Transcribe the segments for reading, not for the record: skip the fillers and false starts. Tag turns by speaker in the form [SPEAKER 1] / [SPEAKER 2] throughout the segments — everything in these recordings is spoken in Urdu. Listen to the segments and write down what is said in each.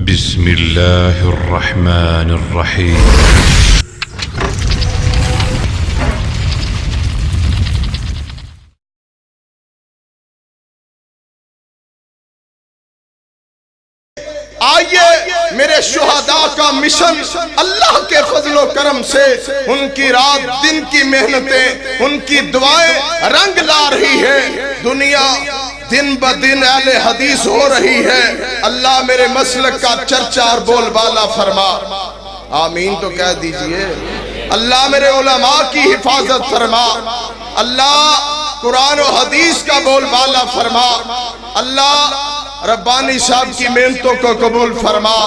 [SPEAKER 1] بسم اللہ الرحمن الرحیم۔
[SPEAKER 2] آئیے میرے شہداء کا مشن اللہ کے فضل و کرم سے ان کی رات دن کی محنتیں، ان کی دعائیں رنگ لا رہی ہے۔ دنیا دن بدن اہل حدیث ہو رہی ہے۔ اللہ میرے مسلک کا چرچا اور بول بالا فرما، آمین تو کہہ دیجئے۔ اللہ میرے علماء کی حفاظت فرما، اللہ قرآن و حدیث کا بول بالا فرما، اللہ ربانی صاحب کی محنتوں کو قبول فرما۔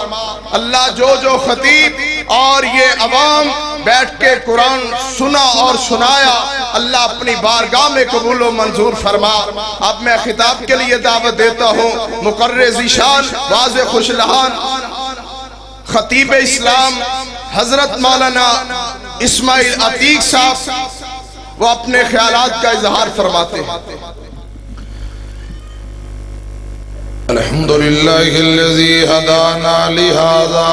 [SPEAKER 2] اللہ جو خطیب اور یہ عوام بیٹھ کے قرآن سنا اور سنایا، اللہ اپنی بارگاہ میں قبول و منظور فرما۔ اب میں خطاب کے لیے دعوت دیتا ہوں مقرر ذیشان واضح خوش لہان خطیب اسلام حضرت مولانا اسماعیل عتیق صاحب، وہ اپنے خیالات کا اظہار فرماتے ہیں۔
[SPEAKER 3] الحمدللہ الذی ہدانا لہذا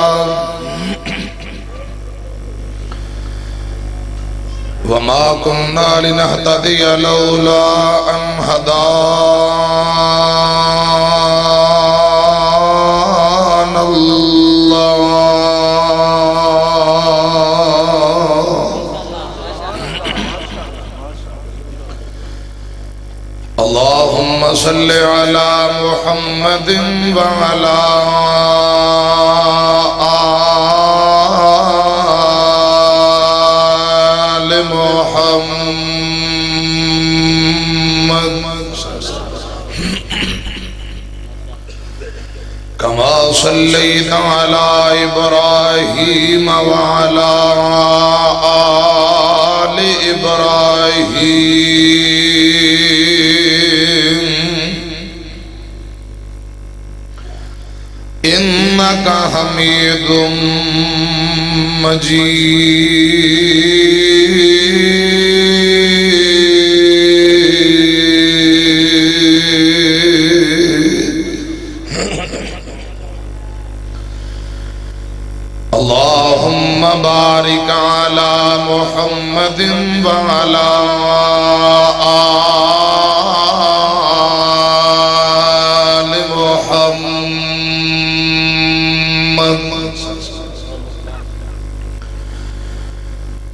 [SPEAKER 3] وما كنا لنهتدي لولا ان هدانا اللہ۔ اللہم صل علی محمد وعلی آل محمد کما صلیت علی ابراہیم وعلی آل ابراہیم انکا حمید مجید۔ اللہم بارک علی محمد وعلی آل محمد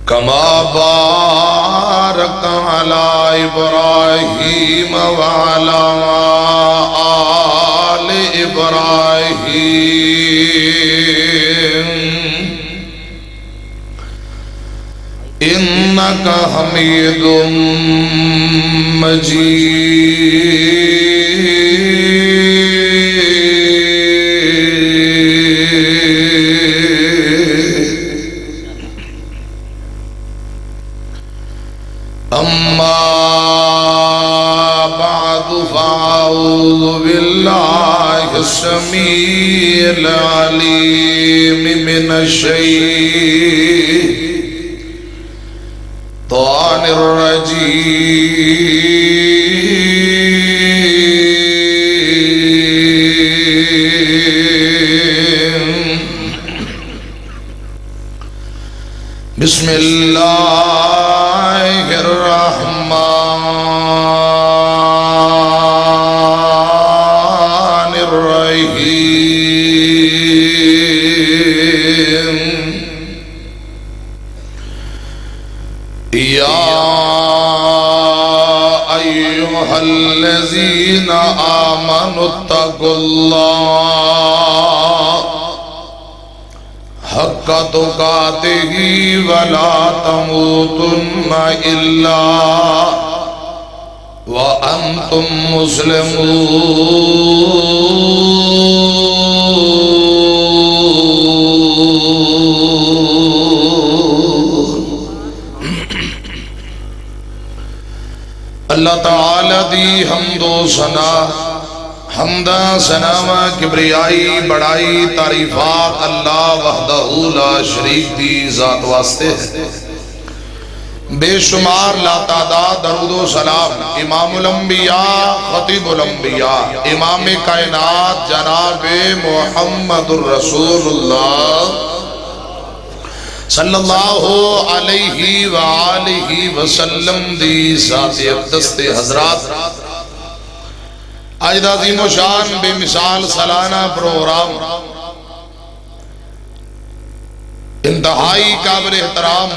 [SPEAKER 3] کما بارکت علی ابراہیم وعلی آل ابراہیم انکا حمید مجید۔ اما بعد فاعوذ باللہ السمیع العلیم من الشیطان الرجیم۔ بسم اللہ الرحمن الرحیم۔ یا ایہا الذین آمنوا اتقوا اللہ حق تقاتہ ولا تموتن الا وانتم مسلمون۔ اللہ تعالی دی حمد و ثنا، حمدہ ثنا کبریائی بڑائی تعریفات اللہ وحدہ لا شریک دی ذات واسطے ہے۔ بے شمار لا تعداد درود و سلام امام الانبیاء خطیب الانبیاء امام کائنات جناب محمد الرسول اللہ صلی اللہ علیہ وآلہ وسلم دی ذات اقدس تے حضرات آج دا عظیم و شان بے مثال سالانہ پروگرام انتہائی قابل احترام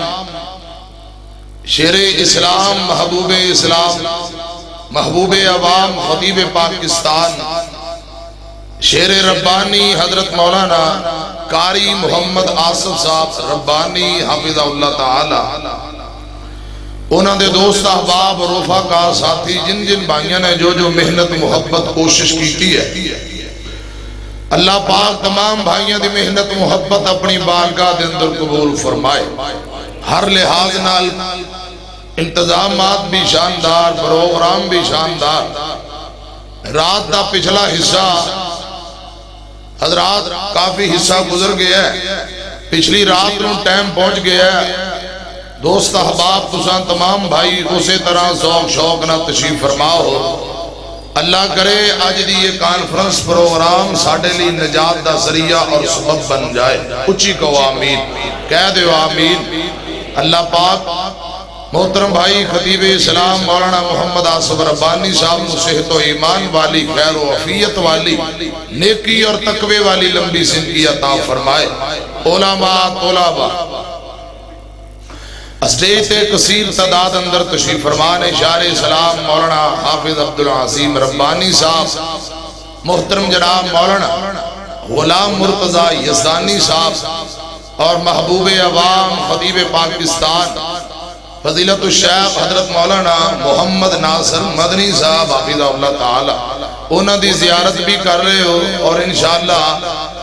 [SPEAKER 3] شیر اسلام محبوب اسلام محبوب عوام خطیب پاکستان شیر ربانی حضرت مولانا قاری محمد آصف صاحب ربانی حافظ اللہ تعالی انہوں نے دوست احباب رفقا ساتھی جن جن بھائیوں نے جو جو محنت محبت کوشش کی ہے اللہ پاک تمام بھائیوں دی محنت محبت اپنی بارگاہ دے اندر قبول فرمائے ہر لحاظ نال انتظامات بھی شاندار پروگرام بھی شاندار رات دا پچھلا حصہ حضرات کافی حصہ گزر گیا ہے پچھلی رات نو ٹائم پہنچ گیا ہے دوست احباب تساں تمام بھائی اسی طرح ذوق شوق نہ تشریف فرما ہو اللہ کرے آج دی یہ کانفرنس پروگرام ساڑھے لی نجات دا ذریعہ اور سبب بن جائے اچھی کو آمین کہہ دے آمین اللہ پاک محترم بھائی خطیب اسلام مولانا محمد آصف ربانی صاحب نو صحت و ایمان والی خیر و عافیت والی نیکی اور تقوی والی لمبی زندگی عطا فرمائے علماء طلباء اسٹیج تے کثیر تعداد اندر تشریف فرمان اشار اسلام مولانا حافظ عبدالعظیم ربانی صاحب محترم جناب مولانا غلام مرتضی یزدانی صاحب اور محبوب عوام خطیب پاکستان فضیلت الشیخ حضرت مولانا محمد ناصر مدنی صاحب حافظ اللہ تعالی انہاں دی زیارت بھی کر رہے ہو اور انشاءاللہ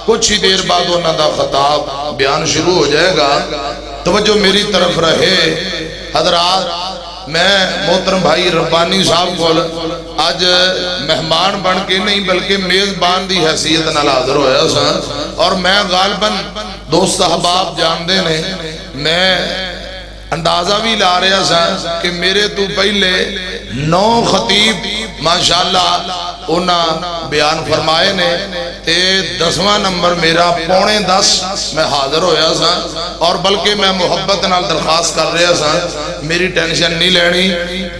[SPEAKER 3] کچھ ہی دیر بعد انہاں دا خطاب بیان شروع ہو جائے گا توجہ میری طرف رہے حضرات میں محترم بھائی ربانی صاحب کو آج مہمان بن کے نہیں بلکہ میزبان دی حیثیت نال حاضر ہویا سا اور میں غالباً دوست احباب جاندے نے میں اندازہ بھی لا رہا سا کہ میرے تو پہلے 9 خطیب ماشاءاللہ انہاں بیان فرمائے نے تے 10واں نمبر میرا 9:45 میں حاضر ہویا سا اور بلکہ میں محبت نال درخواست کر رہا سا میری ٹینشن نہیں لینی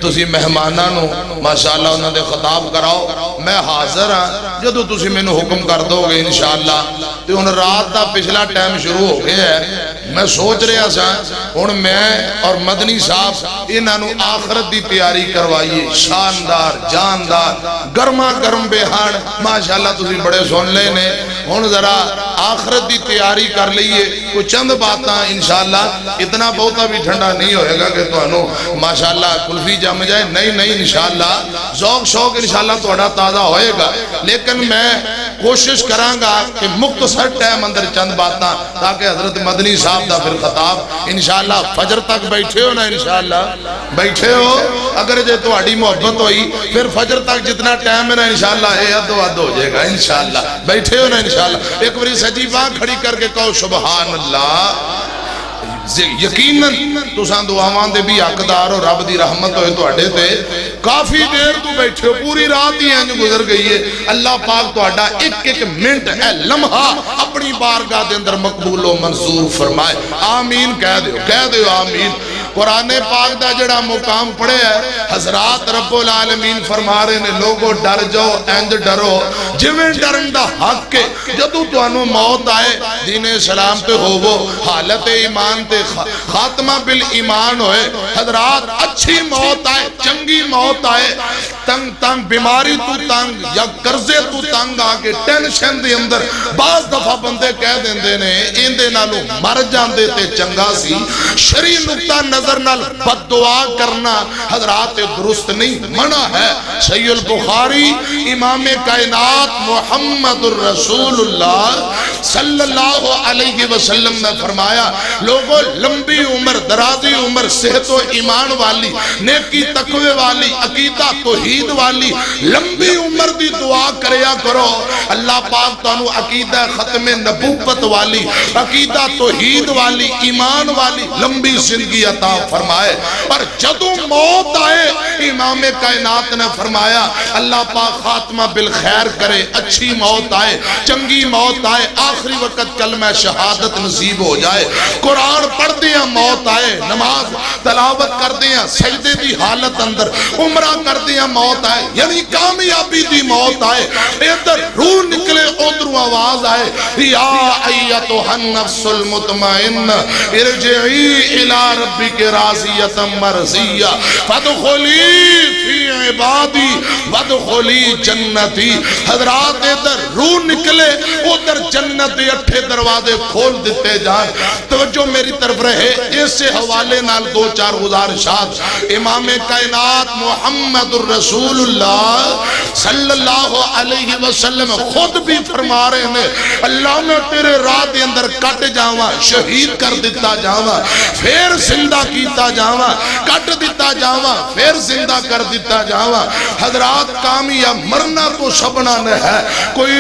[SPEAKER 3] تسی مہماناں نو ماشاءاللہ انہاں دے خطاب کراؤ میں حاضر ہاں جدو تسی میں نو حکم کر دو گے انشاءاللہ تے ان رات دا پچھلا ٹائم شروع ہو گیا ہے میں سوچ رہا سا ان میں اور مدنی صاحب انہاں نو آخرت دی تیاری کروائیے شاندار جاندار گرما گرم بہان ماشاءاللہ تسی بڑے سن لے نے ہن ذرا آخرت دی تیاری کر لئیے کوئی چند باتاں انشاءاللہ اتنا بہتا بھی ٹھنڈا نہیں ہوئے گا کہ تو انہوں ماشاءاللہ کلفی جم جائے نہیں انشاءاللہ ذوق شوق انشاءاللہ توڑا تازہ ہوئے گا لیکن میں کوشش کروں گا کہ مختصر ٹائم اندر چند باتاں تاکہ حضرت مدنی صاحب دا پھر خطاب انشاءاللہ فجر تک بیٹھے ہو نا انشاءاللہ بیٹھے ہو اگر جے تو اڑی محبت ہوئی پھر فجر تک جتنا ٹائم ہے نا انشاءاللہ ادو ہو جائے گا انشاءاللہ بیٹھے ہو نا انشاءاللہ ایک بری سجی باں کھڑی کر کے کہو سبحان اللہ یقیناً تسان دعاوان دے بھی حقدار ہو رب دی رحمت ہوئے تو اڈے تے کافی دیر تو بیٹھے ہو پوری رات ہی انج گزر گئی ہے اللہ پاک تو اڈا ایک منٹ ہے لمحہ اپنی بارگاہ دے اندر مقبول و منظور فرمائے آمین کہہ دیو آمین قرآن پاک دا جڑا مقام پڑھے ہے حضرات رب العالمین فرما رہے نے لوگو ڈر جاؤ اینج ڈرو جویں ڈرن دا حق کے جدو تو انو موت آئے دین اسلام تے ہوو حالت ایمان تے خاتمہ بالایمان ہوئے حضرات اچھی موت آئے چنگی موت آئے تنگ بیماری تو تنگ یا قرضے تو تنگ آگے ٹینشن دے اندر بعض دفعہ بندے کہہ دیندے نے اندے نالو مر جاندے تے چنگا سی شریع نقطہ نظر نال بد دعا کرنا حضرات درست نہیں منع ہے صحیح البخاری امام کائنات محمد الرسول اللہ صلی اللہ علیہ وسلم نے فرمایا لوگوں لمبی عمر درازی عمر صحت و ایمان والی نیکی تقوی والی عقیدہ توحید والی لمبی عمر دی دعا کریا کرو اللہ پاک تانو عقیدہ ختم نبوت والی عقیدہ توحید والی ایمان والی لمبی زندگی عطا عطا فرمائے۔ اور جدوں موت آئے امام کائنات نے فرمایا اللہ پاک خاتمہ بالخیر کرے، اچھی موت آئے، چنگی موت آئے، آخری وقت کلمہ شہادت نصیب ہو جائے، قرآن پڑھ دیا موت آئے، نماز تلاوت کر دیا سجدے دی حالت اندر، عمرہ کر دیا موت آئے، یعنی کامیابی دی موت آئے، ادھر روح نکلے ادھر آواز آئے یا ایتھا النفس المطمئن ارجعی الی ربک راضیۃ مرضیہ فادخلی فی عبادی وادخلی جنتی۔ حضرات ادھر روح نکلے ادھر جنت دے 8 دروازے کھول دیتے جائیں۔ توجہ میری طرف رہے، اس سے حوالے نال 2-4 گزارشات۔ امام کائنات محمد الرسول اللہ صلی اللہ علیہ وسلم خود بھی فرما رہے ہیں اللہ میں تیرے راہ دے اندر کٹ جاواں، شہید کر دیتا جاواں، پھر زندہ کیتا جاواں، کٹ دیتا جاواں، پھر زندہ کر دیتا جاواں۔ حضرات کامیاب مرنا تو سبنا نے ہے، کوئی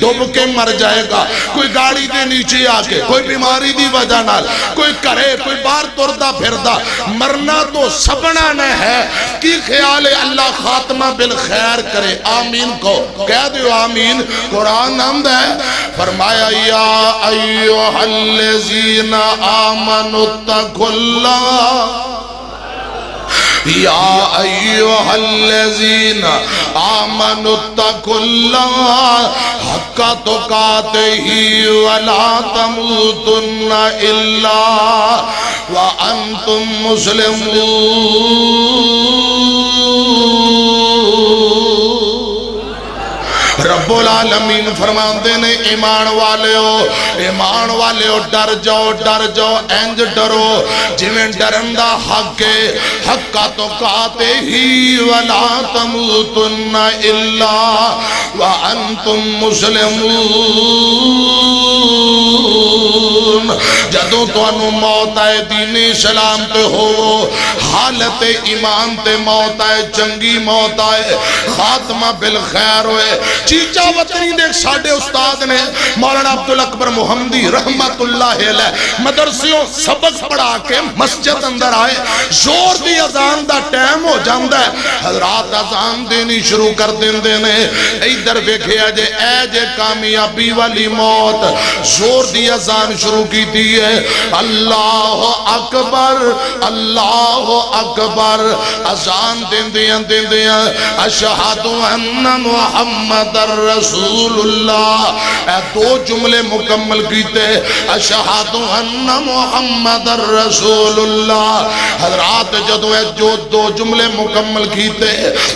[SPEAKER 3] ڈوب کے مر جائے گا، کوئی گاڑی دے نیچے آکے، کوئی بیماری دی وجہ نال، کوئی کرے، کوئی بار تردہ پھردہ، مرنا تو سبنا نے ہے۔ کی خیال ہے اللہ خاتمہ بالخیر کرے، آمین کو کہہ دیو آمین۔ قرآن نامد ہے فرمایا یا ایوہ الذین آمنوا اتقوا اللہ یا ایوہ الذین آمنوا اتقوا اللہ حق تقاتہ ولا تموتن الا وانتم مسلمون۔ رب العالمین فرماندے نے ایمان والے ہو ڈر جاؤ انج ڈرو جویں ڈرندہ حق ہے، حق تقاتہ ولا تموتن الا وانتم مسلمون۔ جدوں تانوں موت آئے دین اسلام تے ہو، حالت ایمان تے موت آئے، چنگی موت آئے، خاتمہ بالخیر ہوئے۔ چیچا وطنی دیکھ ساڑھے استاد نے مولانا عبدالاکبر محمدی رحمت اللہ علیہ مدرسیوں سبق پڑھا کے مسجد اندر آئے، زور دی اذان دا ٹائم ہو جاندہ ہے، حضرات اذان دینی شروع کر دینے ایدر بیکھیا جے اے جے کامیابی والی موت، زور دی اذان شروع کی دیئے اللہ اکبر اللہ اکبر، اذان دیندیاں اشہد ان محمد رسول اللہ، اے 2 جملے مکمل کیتے اشہد ان محمد رسول اللہ۔ حضرات جدو اے جو 2 جملے مکمل کیتے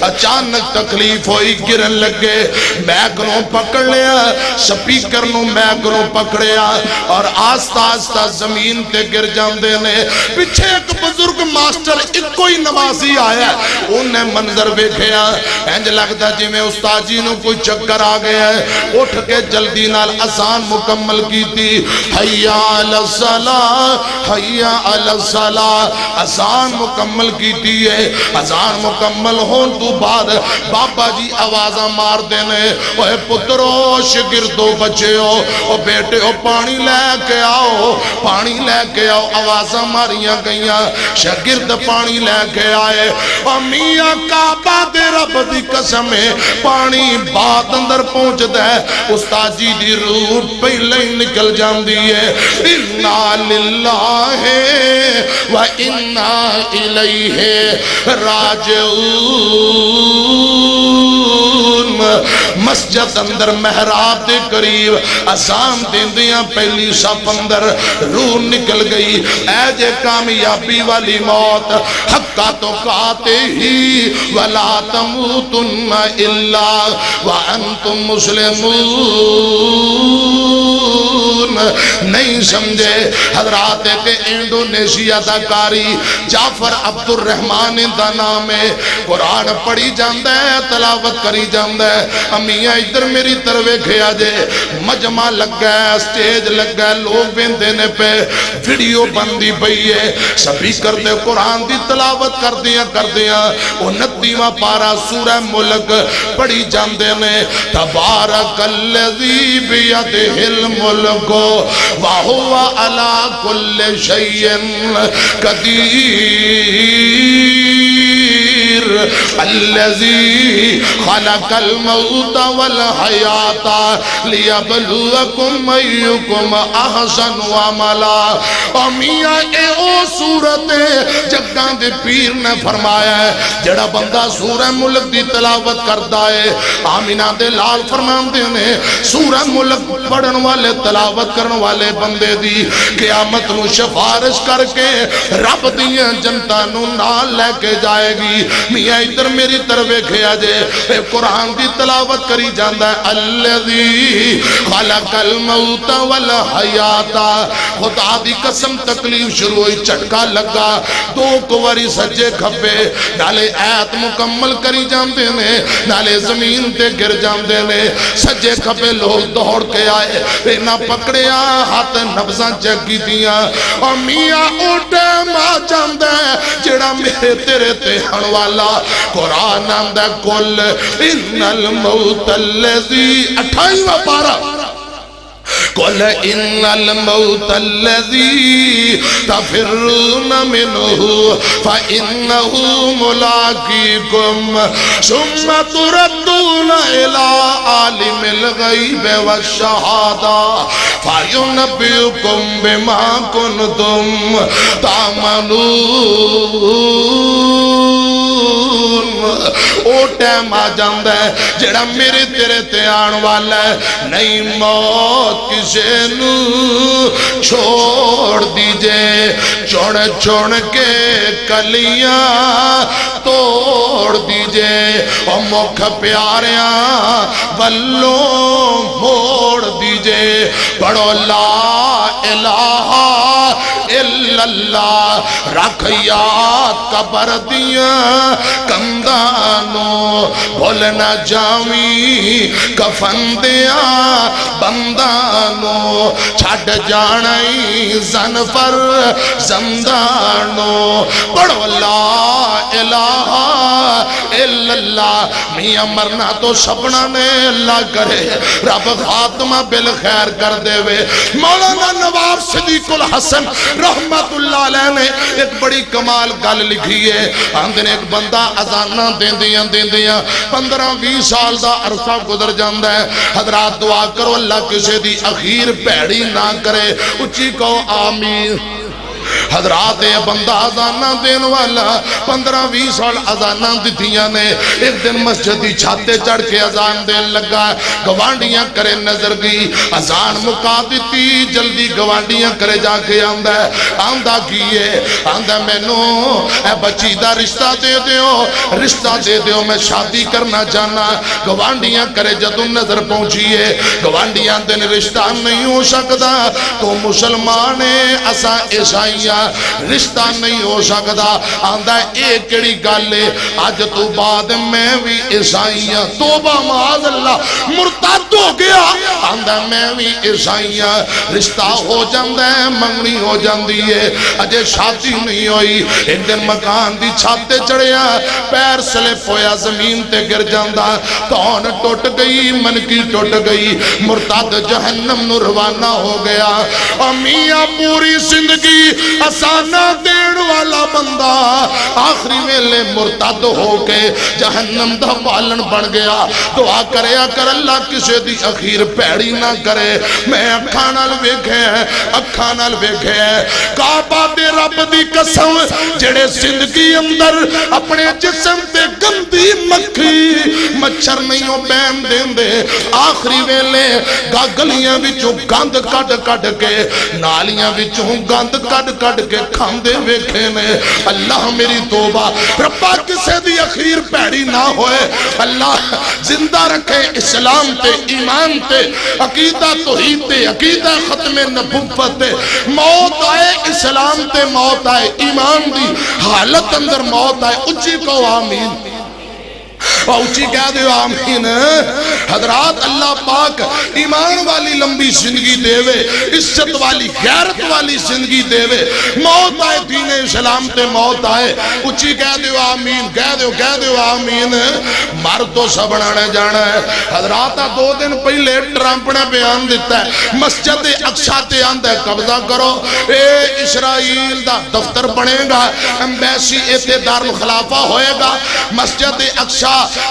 [SPEAKER 3] اچانک تکلیف ہوئی، گرن لگے، میکروں پکڑ لیا، سپیکرنوں میکروں پکڑیا اور آستہ آستہ زمین تے گر جاندے نے۔ پچھے ایک بزرگ ماسٹر ایک کوئی نمازی آیا، انہیں منظر بیکھیا، انج لگتا جی میں استاد جی نو کوئی چکر آ گیا ہے، اٹھ کے جلدی نال اذان مکمل کی تھی، حیا علی الصلاۃ حیا علی الصلاۃ، اذان مکمل کی تھی ہے۔ اذان مکمل ہون تو بعد بابا جی آوازاں مار دینے، اوہ پترو شگردو بچے ہو، او بیٹے ہو پانی لے کے آؤ، پانی لے کے آؤ، آوازاں ماریاں گئیاں، شگرد پانی لے کے آئے، اور میاں کعبہ دے رب دی قسم ہے پانی بات اندر پہنچ دے، استاد جی دی روح پہلے ہی نکل جان دیئے، اِنَّا لِلَّهِ وَإِنَّا إِلَيْهِ راجعون۔ مسجد اندر محراب دے قریب اذان دیندیاں پہلی صف اندر روح نکل گئی، اے جے کامیابی والی موت، حقا تقاتہ ولا تموتن الا وانتم مسلمون۔ نہیں سمجھے حضرات کے انڈونیشیا دا کاری جعفر عبد الرحمن دا نام ہے، قرآن پڑھی جاندہ ہے، تلاوت کری جاندہ ہے، امین میاں ادھر میری طرف ویکھیا جے مجمع لگا ہے سٹیج لگا ہے لوگ ویندے نے پہ ویڈیو بندی پئی ہے سبھی کردے قرآن دی تلاوت کردیاں 29واں پارا سورہ ملک پڑھی جاندے نے تبارک الذی بیدہ الملک وہو علی کل شیء قدیر الذی خلق الموت والحیات لیبلوکم ایکم احسن عملا اور میاں اے او صورت جگاں دے پیر نے فرمایا ہے جڑا بندہ سورہ ملک دی تلاوت کرتا ہے آمینہ دے لال فرماندے نے سورہ ملک پڑھن والے تلاوت کرن والے بندے دی قیامت نو شفارش کر کے رب دیاں جنتاں نو نال لے کے جائے گی میاں ادھر میری طرف ویکھیا جے اے قرآن دی تلاوت کری جاندا ہے الذی خلق الموت والحیات خدا دی قسم تکلیف شروع ہوئی چٹکا لگا دو کواری سجے کھپے نالے ایت مکمل کری جاندے نے نالے زمین تے گر جاندے نے سجے کھپے لوگ دوڑ کے آئے اینا پکڑیا ہاتھ نبزاں جگی دیا اور میاں اٹھے ماں جاندے جڑا میرے تیرے تے ہن والا قرآن آندہ کل ان الموت الذی 28واں پارا قل ان الموت الذي تفرون منه فإنه ملاقيكم ثم تردون إلى عالم الغيب والشهادة فينبئكم بما كنتم تعملون او ٹائم آ جاندہ ہے جڑا میرے تیرے تے آن والا ہے نہیں موت کسے نو چھوڑ دیجے چون کے کلیاں توڑ دیجے اور مکھ پیاریاں بلوں موڑ دیجے پڑھو لا الہ الا اللہ رکھ یاد قبر دیاں کندانو بھول نہ جاوی کفن دیاں بندانو چھٹ جانائی زن پر زندانو پڑھو لا الہ الا اللہ میاں مرنا تو سپنا نے اللہ کرے رب خاتمہ بالخیر کر دے وے مولانا نواب صدیق الحسن رحمت اللہ علیہ نے ایک بڑی کمال گل لکھی ہے آندھنے ایک بندہ ازانہ دیندیاں 15-20 سال دا عرصہ گزر جاندہ ہے حضرات دعا کرو اللہ کسے دی اخیر پیڑی نہ کرے اچھی کو آمین حضرات یہ بندہ ازانہ دین والا 15-20 سال ازانہ دیتیاں نے ایک دن مسجدی چھاتے چڑھ کے ازان دین لگا گوانڈیاں کرے نظر گئی ازان مکا دیتی جلدی گوانڈیاں کرے جا کے آندہ کیے آندہ میں نو اے بچی دا رشتہ دے دیو میں شادی کرنا چاہنا گوانڈیاں کرے جدو نظر پہنچیے گوانڈیاں دن رشتہ نہیں ہو سکتا تو مسلمانے اسا عیسائیاں رشتہ نہیں ہو سکتا آندہ ایک کڑی گالے آج تو بعد میں بھی عیسائیاں توبہ معاذ اللہ مرتد ہو گیا آندہ میں بھی عیسائیاں رشتہ ہو جاندہ ہے منگنی ہو جاندی ہے اجے شادی نہیں ہوئی ایک دن مکان دی چھاتے چڑھیا پیر سلپ ہویا زمین تے گر جاندہ تون ٹوٹ گئی منکی ٹوٹ گئی مرتد جہنم نو روانہ ہو گیا اور میاں پوری زندگی اسانہ دین والا بندہ آخری ویلے مرتد ہو کے جہنم دا بالن بن گیا دعا کرے کر اللہ کسے دی اخیر پیڑی نہ کرے میں اکھانال ویکھے کعبہ دے رب دی قسم جڑے زندگی اندر اپنے جسم تے گندی مکھی مچھر نہیں ہو بین دین دے آخری ویلے گاگلیاں وچوں گند کٹ کے نالیاں وچوں گند کٹ کے کھاندے ویکھے نے اللہ میری توبہ ربا کسے دی اخیر پیڑی نہ ہوئے اللہ زندہ رکھے اسلام تے ایمان تے عقیدہ توحید تے عقیدہ ختم نبوت تے موت آئے اسلام تے موت آئے ایمان دی حالت اندر موت آئے اچھی کو آمین اور اچھی کہہ دے آمین۔ حضرات اللہ پاک ایمان والی لمبی زندگی دے وے، عزت والی غیرت والی زندگی دے وے، موت آئے دین اسلام تے موت آئے، اچھی کہہ دے آمین، کہہ دے آمین۔ مر تو سبنا نے جانا ہے۔ حضرات 2 دن پہلے ٹرمپ نے بیان دیتا ہے مسجد اقصی تے آندا ہے قبضہ کرو، اے اسرائیل دا دفتر بنے گا، ایمبیسی ایتھے دارالخلافہ ہوئے گا، مسجد اقصی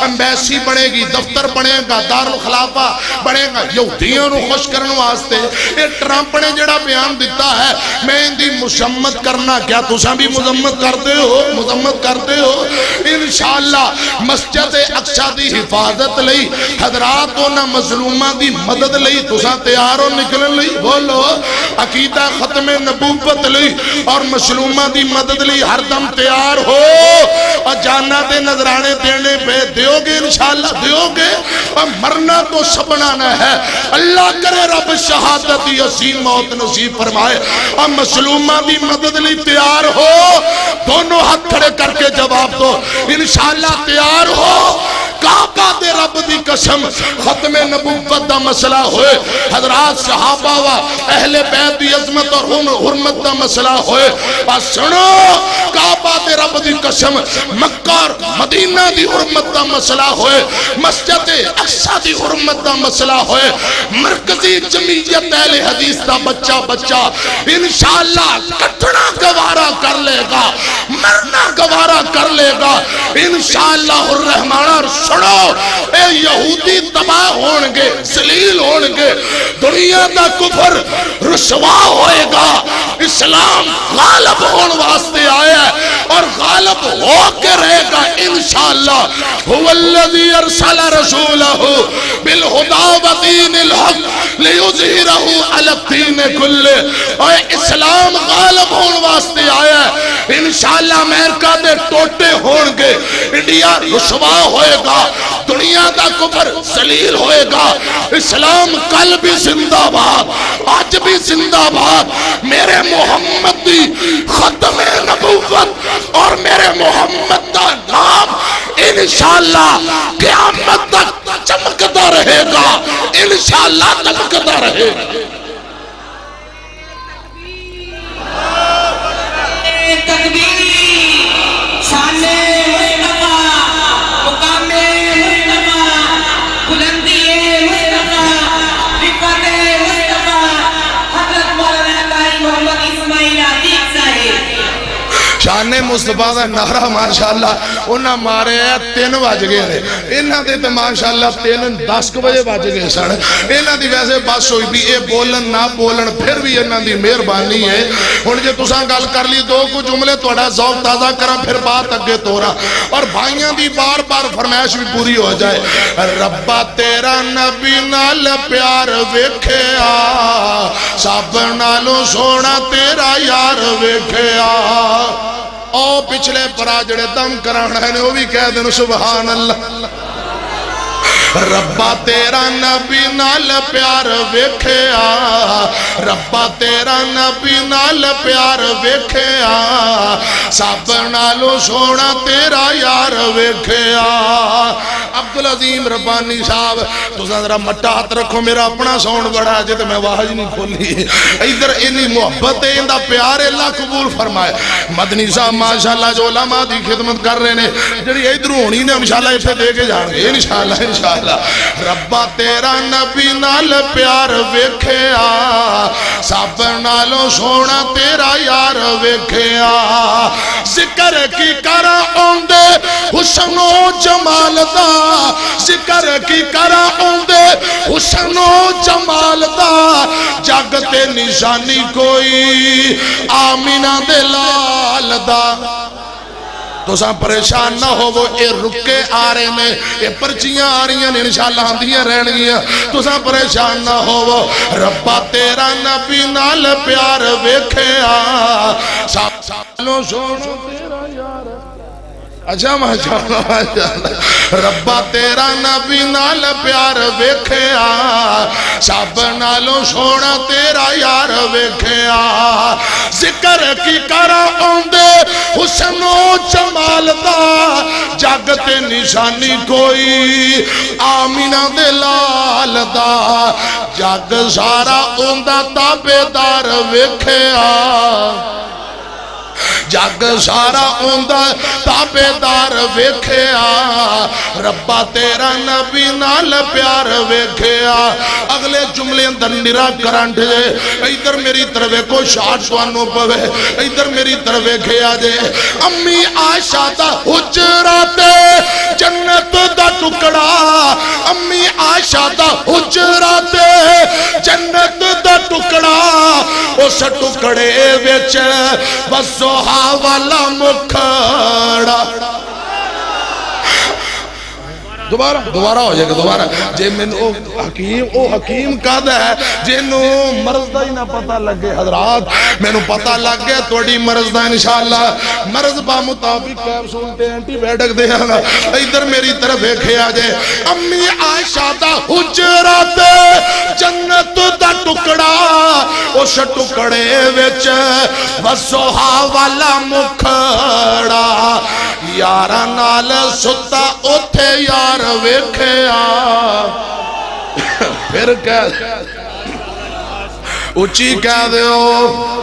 [SPEAKER 3] ایمبیسی بنے گی، دفتر بنے گا، دارالخلافہ بنے گا، یہودیوں نو خوش کرنے واسطے۔ اے ٹرمپ نے جڑا بیان دیتا ہے میں ان دی مذمت کرنا، کیا تساں بھی مذمت کرتے ہو؟ انشاءاللہ مسجد اقصی دی حفاظت لئی حضرات انہاں مظلوماں دی مدد لئی تساں تیار ہو نکلن لئی؟ بولو عقیدہ ختم نبوت لئی اور مظلوماں دی مدد لئی ہر دم تیار ہو، اور جانا دے نظرانے دینے پہ دیو گے انشاءاللہ دیو گے، اور مرنا تو سبنا نہ ہے۔ اللہ کرے رب شہادت یسین موت نصیب فرمائے، اور مظلومہ دی مدد لی تیار ہو، دونوں ہاتھ کھڑے کر کے جواب دو انشاءاللہ تیار ہو۔ کعبہ دے رب دی قسم ختم نبوت دا مسئلہ ہوئے، حضرات صحابہ و اہل بیت دی عظمت اور حرمت دا مسئلہ ہوئے، اور سنو کعبہ دے رب دی قسم مکہ اور مدینہ دی حرمت دا مسئلہ ہوئے، مسجد اقصی دی حرمت دا مسئلہ ہوئے، مرکزی جمعیت اہل حدیث دا بچہ انشاءاللہ کٹنا گوارا کر لے گا، مرنا گوارا کر لے گا انشاءاللہ الرحمن۔ اور سنو اے یہودی تباہ ہونگے، ذلیل ہونگے، دنیا دا کفر رسوا ہوئے گا، اسلام غالب ہون واسطے آیا ہے اور غالب ہو کے رہے گا انشاءاللہ۔ هو الذی ارسل رسولہ بالہدی ودین الحق لیظہرہ علی الدین کلہ، اور اسلام غالب ہون واسطے آیا ہے انشاءاللہ۔ امریکہ دے ٹوٹے ہونگے، انڈیا رسوا ہوئے گا، دنیا دا کفر ذلیل ہوئے گا، اسلام کل بھی زندہ باد، آج بھی زندہ باد۔ میرے محمد دی ختم نبوت اور میرے محمد دا نام انشاءاللہ قیامت تک چمکتا رہے گا، انشاءاللہ چمکتا رہے گا۔
[SPEAKER 4] تکبیر شان مصطفیٰ، مقام مصطفیٰ، بلندی مصطفیٰ، رفعت مصطفیٰ، حضرت مولانا قاری محمد اسماعیل عتیق صاحب۔
[SPEAKER 3] شان مصطفیٰ دا نعرہ ماشاءاللہ انہاں مارے 3 بج گئے نے، انہاں دے تو ماشاءاللہ 3:10 بجے بج گئے سن۔ انہاں دی ویسے بس ہوئی بھی اے بولن نہ بولن پھر بھی انہاں دی مہربانی ہے۔ ہن جے تساں گل کر لی 2 کو جملے تہاڈا ذوق تازہ کراں پھر بات اگے تورا، اور بھائیاں دی بار بار فرمائش بھی پوری ہو جائے۔ ربا تیرا نبی نال پیار ویکھیا، سب نالوں سونا تیرا یار ویکھیا۔ او پچھلے پرا جڑے دم کرانا ہے وہ بھی کہہ دیں سبحان اللہ۔ ربا تیرا نبی نال پیار ویکھیا، ربا تیرا نبی نال پیار ویکھیا، سب نالوں سونا تیرا یار ویکھیا۔ عبدالعظیم ربانی صاحب تساں ذرا مٹا ہاتھ رکھو، میرا اپنا ساؤنڈ بڑا ہے جے میں آواز نہیں کھولی، ادھر انی محبت ہے، اندا پیار اللہ قبول فرمائے۔ مدنی صاحب ماشاءاللہ جو علماء دی خدمت کر رہے ہیں جڑی ادھر ہونی نے انشاءاللہ اسے دے کے جان گے انشاءاللہ۔ ربا تیرا نبی نال پیار ویکھیا، سب نالوں سونا تیرا یار ویکھیا۔ ذکر کی کرا اوندے حسن و جمال دا، ذکر کی کرا اوندے حسن و جمال دا، جگ تے نشانی کوئی آمینہ دے لال دا۔ تو ساں پریشان نہ ہو، وہ اے رکے آ رہے نے، اے پرچیاں آ رہی ہیں انشاءاللہ آندیاں رہن گیاں، تو ساں پریشان نہ ہو۔ وہ ربا تیرا نبی نال پیار ویکھیا، سالوں سونا تیرا یار۔ اچھا ماشاءاللہ ربا تیرا نبی نال پیار ویکھیا سب نالوں سونا تیرا یار ویکھیا ذکر کی کرا اوندے حسن و جمال دا جگ تے نشانی کوئی آمینہ دے لال دا جگ سارا اوندا تابیدار ویکھیا جگ سارا اوندا تابیدار ویکھیا ربا تیرا نبی نال پیار ویکھیا اگلے جملے اندر نرا کرنٹ جے ادھر میری طرف کو شاٹ سوانو پوے ادھر میری طرف ویکھیا جے امی عائشہ دا حجرات جنت دا ٹکڑا امی عائشہ دا حجرات جنت دا ٹکڑا اس ٹکڑے وچ بس والا مکھڑا دوبارہ ہو جائے گا دوبارہ جے میں حکیم کہد ہے جنہوں مرض دا ہی نہ پتہ لگے حضرات میں نو پتہ لگ گیا توڑی مرض دا انشاءاللہ مرض با مطابق کیپسول تے اینٹی بائیوٹک دے گا ادھر میری طرف ایک آ جائے امی عائشہ دا حجرات جنت دا ٹکڑا اس ٹکڑے وچ وسوہا والا مکھڑا یارہ نال ستا اوتھے یار ویکھیا پھر کہہ اچھی کہہ دیو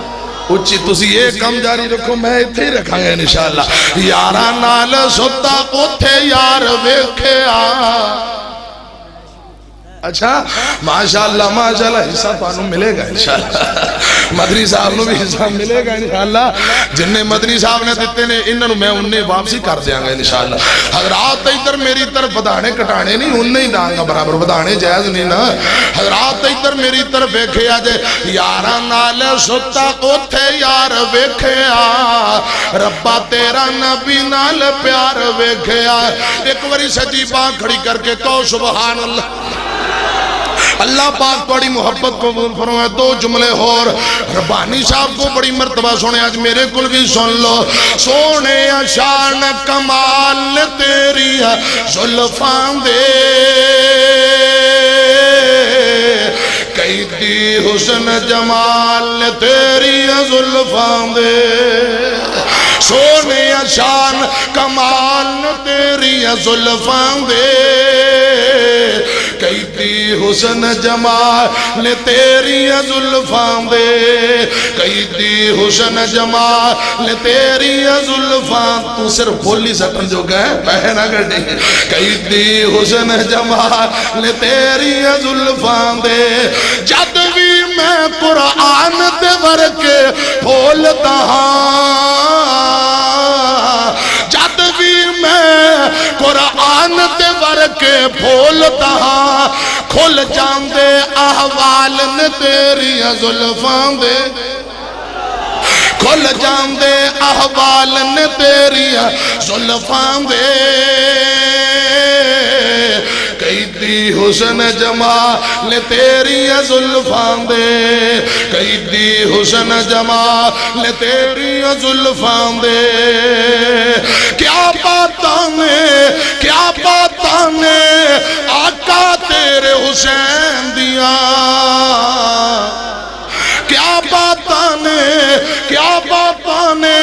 [SPEAKER 3] اچھی تسی یہ کم جاری رکھو میں اتھے ہی رکھاں گے انشاءاللہ یارہ نال ستا اوتھے یار ویکھیا اچھا ماشاءاللہ حصہ پانوں ملے گا انشاءاللہ مدنی صاحب نو بھی حصہ ملے گا انشاءاللہ جنہیں مدنی صاحب نے دیتے نے انہوں میں انہیں واپسی کر دیاں گا انشاءاللہ حضرات ادھر میری طرف بدانے کٹانے نہیں انہیں ہی داں گا برابر بدانے جائز نہیں نا حضرات ادھر میری طرف ویکھے آجے یارہ نال ستا اوتھے یار ویکھے ربا تیرا نبی نال پیار ویکھے ایک وری سجی باں کھڑی کر کے کہو سبحان اللہ اللہ پاک توڑی محبت کو فرمائے دو جملے اور ربانی صاحب کو بڑی مرتبہ سونے آج میرے کل بھی سن لو سونے شان کمال تیری زلفان دے قیدی حسن جمال تیری زلفان دے سونے شان کمال تیری زلفان دے قیدی حسن جمال تیری زلفان دے قیدی حسن جمال تیری زلفان تو صرف بولی سکن جو گئے پہنا گڑی قیدی حسن جمال تیری زلفان دے جد بھی میں قرآن تے ورکے بھولتا ہاں جد بھی میں قرآن تے ورکے بھولتا ہاں کھل جان دے احوال نے تیری زلفان دے کھل جان دے احوال نے تیری زلفان دے قیدی حسن جمال تیری زلفان دے قیدی حسن جمال تیری زلفان دے کیا باتاں نے آقا تیرے حسین دیا کیا باتاں نے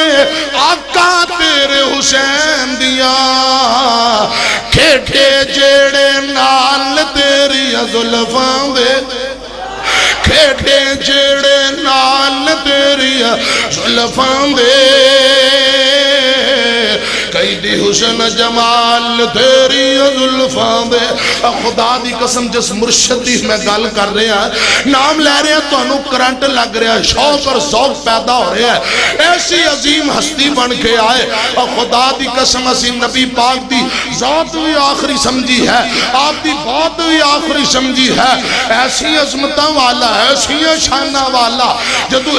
[SPEAKER 3] آقا تیرے حسین دیا کھیٹے جیڑے نال تیری زلفان دے کھیٹے جیڑے نال تیری زلفان دے قیدی حسن جمال تیری زلفان دے خدا دی قسم جس مرشد دی میں گل کر رہے ہیں نام لے رہے ہیں تو انہوں کرنٹ لگ رہے ہیں شوق اور ذوق پیدا ہو رہے ہیں ایسی عظیم ہستی بن کے آئے اور خدا دی قسم اسی نبی پاک دی ذات بھی آخری سمجھی ہے آپ دی بات بھی آخری سمجھی ہے ایسی عظمتہ والا ایسی شانہ والا جدو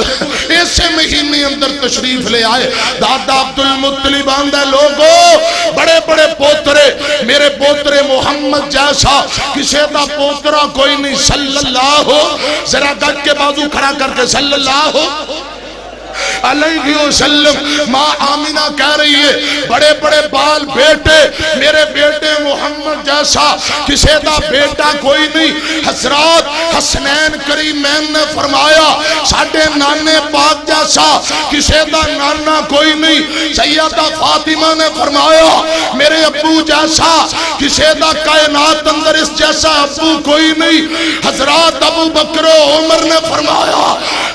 [SPEAKER 3] ایسے مہینے اندر تشریف لے آئے دادا عبدالمطلب آندہ لوگو بڑے بڑے پوترے میرے پوترے محمد جیسا کسی دا پوترہ کوئی نہیں صلی اللہ ہو ذرا گٹ کے بازو کھڑا کر کے صلی اللہ ہو علیہ وسلم ماں آمینہ کہہ رہی ہے بڑے بڑے بال بیٹے میرے بیٹے محمد جیسا کسی دا بیٹا کوئی نہیں. حضرات حسنین کریمین نے فرمایا ساڑھے نانے پاک جیسا کسی دا نانا کوئی نہیں. سیدہ فاطمہ نے فرمایا میرے ابو جیسا کسی دا کائنات اندر اس جیسا ابو کوئی نہیں. حضرات ابو بکر و عمر نے فرمایا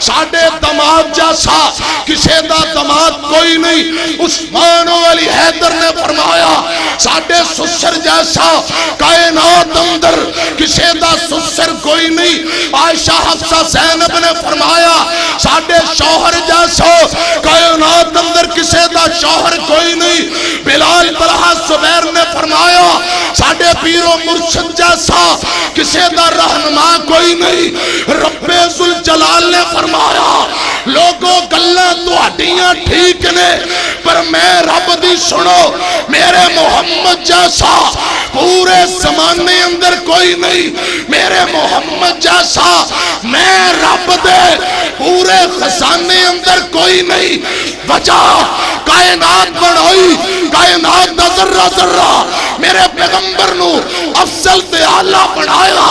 [SPEAKER 3] ساڑھے دماد جیسا کسی دا دماد کوئی نہیں. عثمان و علی حیدر نے فرمایا ساڑھے سسر جیسا کائنات اندر کسی دا سسر کوئی نہیں. عائشہ حفصہ زینب نے فرمایا ساڑھے شوہر جیسا کائنات اندر کسی دا شوہر کوئی نہیں. بلال طلحہ زبیر نے فرمایا ساڑھے پیر و مرشد جیسا کسی دا رہنما کوئی نہیں. رب ذوالجلال نے فرمایا لوگوں گلہ تو ہڈیاں ٹھیک نے پر میں رب دی سنو میرے محمد جیسا پورے زمانے اندر کوئی نہیں. میرے محمد جیسا میں رب دے پورے خزانے اندر کوئی نہیں. وجہ کائنات بڑھوئی کائنات دا ذرہ ذرہ میرے پیغمبر نو افضل تے اعلیٰ بڑھایا.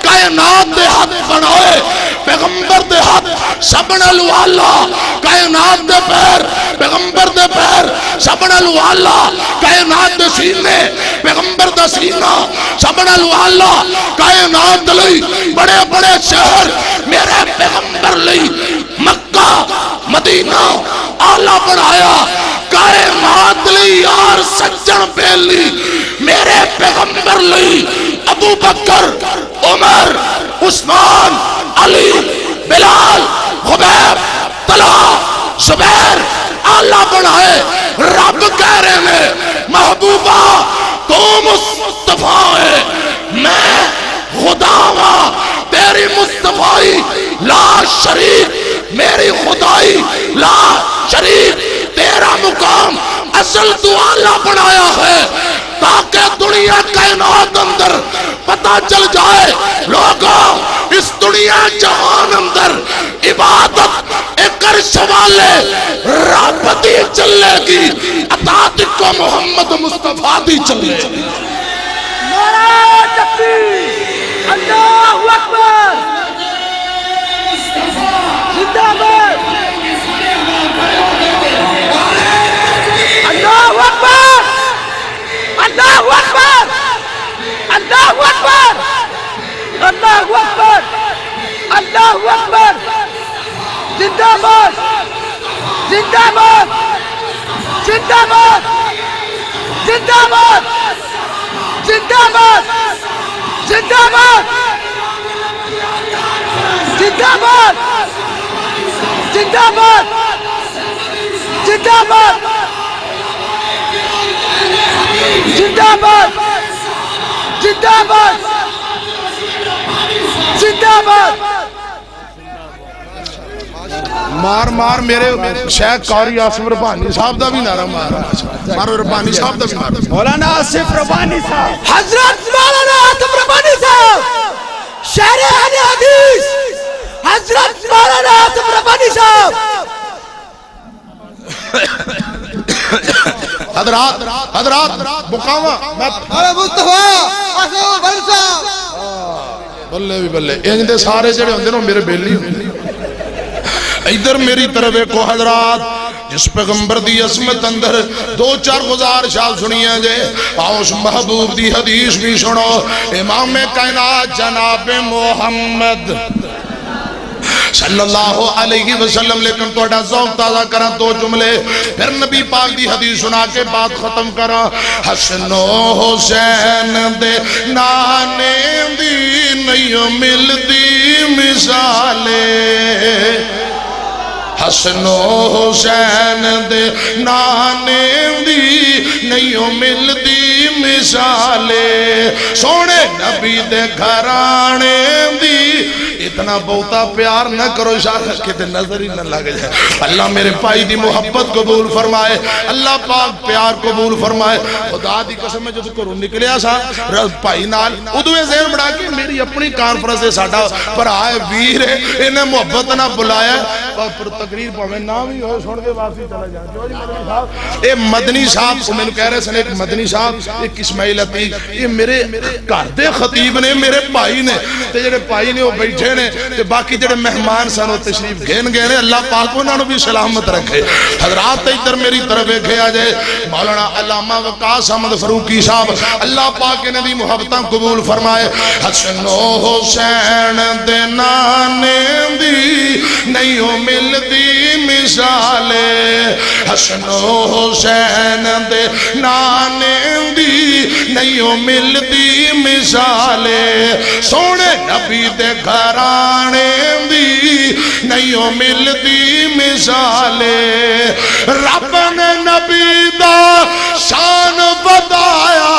[SPEAKER 3] کائنات دے ہاتھ بڑھوئے پیغمبر دے ہاتھ سبنا لو اللہ. کائنات دے پیر پیغمبر دے پیر سبنا لو اللہ. کائنات دے سینے پیغمبر دے سینہ سبنا لو اللہ. کائنات لئی بڑے بڑے شہر میرے پیغمبر لئی مکہ مدینہ آلہ بڑھایا. کائنات لئی یار سجن پہلی میرے پیغمبر لئی ابو بکر عمر عثمان علی بلال خبیب طلحہ زبیر آلہ بڑھائے. رب کہہ رہے ہیں محبوبہ تو مصطفیٰ ہے میں خدا ہاں. تیری مصطفیٰ لا شریک میری خدائی لا شریک. تیرا مقام اصل تو آلہ بنایا ہے تاکہ دنیا کائنات اندر پتہ چل جائے لوگوں اس دنیا جہان اندر عبادت ایک عرش والے رب دی چلے گی اطاعت کو محمد مصطفیٰ دی چلے گی.
[SPEAKER 5] نعرہ تکبیر اللہ اکبر زندہ باد اللہ اکبر اللہ اکبر اللہ اکبر اللہ اکبر اللہ اکبر. زندہ باد زندہ باد زندہ باد زندہ باد زندہ باد زندہ باد زندہ باد زندہ باد زندہ باد زندہ باد زندہ باد زندہ باد.
[SPEAKER 3] مار مار میرے شیخ قاری آصف ربانی صاحب دا بھی نعرہ مارو ربانی صاحب دا بھی نعرہ.
[SPEAKER 5] مولانا آصف ربانی صاحب حضرت مولانا آصف ربانی صاحب شہر اہل حدیث حضرت مولانا آصف ربانی صاحب.
[SPEAKER 3] حضرات مقامہ
[SPEAKER 5] مصطفیٰ آصف ربانی صاحب
[SPEAKER 3] بلے بھی بلے انج دے سارے جڑے ہوندے نو میرے بیلی ہوندے. ادھر میری طرف ایکو حضرات جس پیغمبر دی عظمت اندر دو چار گزارشات سنیاں جے آؤ اس محبوب دی حدیث بھی سنو. امام کائنات جناب محمد صلی اللہ علیہ وسلم. لیکن تو اڈا ذوق تازہ کرا دو جملے پھر نبی پاک دی حدیث سنا کے بات ختم کرا. حسن و حسین دے نانے دی نہیں ملدی مثالے. حسن و حسین دے نانے دی نہیں ملدی مثالے. سونے نبی دے گھرانے دی اتنا بہتا پیار نہ کرو اشارہ کہ نظر ہی نہ لگ جائے. اللہ میرے بھائی دی محبت قبول فرمائے, اللہ پاک پیار قبول فرمائے. خدا دی قسم میں جب کروں نکلیا سا بھائی نال ادوے ذہن بڑھا کے میری اپنی کانفرنس ہے ساڈا پر آئے ویر ہے انہیں محبت نہ بلایا اور پر تقریر پاویں نام ہی ہوئے سن کے واپسی چلا جائے. جو جی مدنی صاحب اے مدنی صاحب کو میں نے کہہ رہے سن ایک مدنی صاحب ایک اسماعیل عتیق یہ میرے گھر دے خطیب نے میرے بھائی نے تے جڑے بھائی نے وہ بیٹھے نے تے باقی جڑے مہمان سن وہ تشریف گھن گئے نے. اللہ پاک انہاں نوں بھی سلامت رکھے. حضرات ادھر میری طرف ویکھے آ جائے مولانا علامہ وقاص احمد فروقی صاحب اللہ پاک انہاں دی محبتاں قبول فرمائے. حسن و حسین دے نانے دی نہیں ملدی مثال, حسن و حسین دے نانے دی نہیں ملدی مثال, سونے نبی دے گھرانے دی نہیں ملدی مثال. رب نے نبی دا شان بدایا,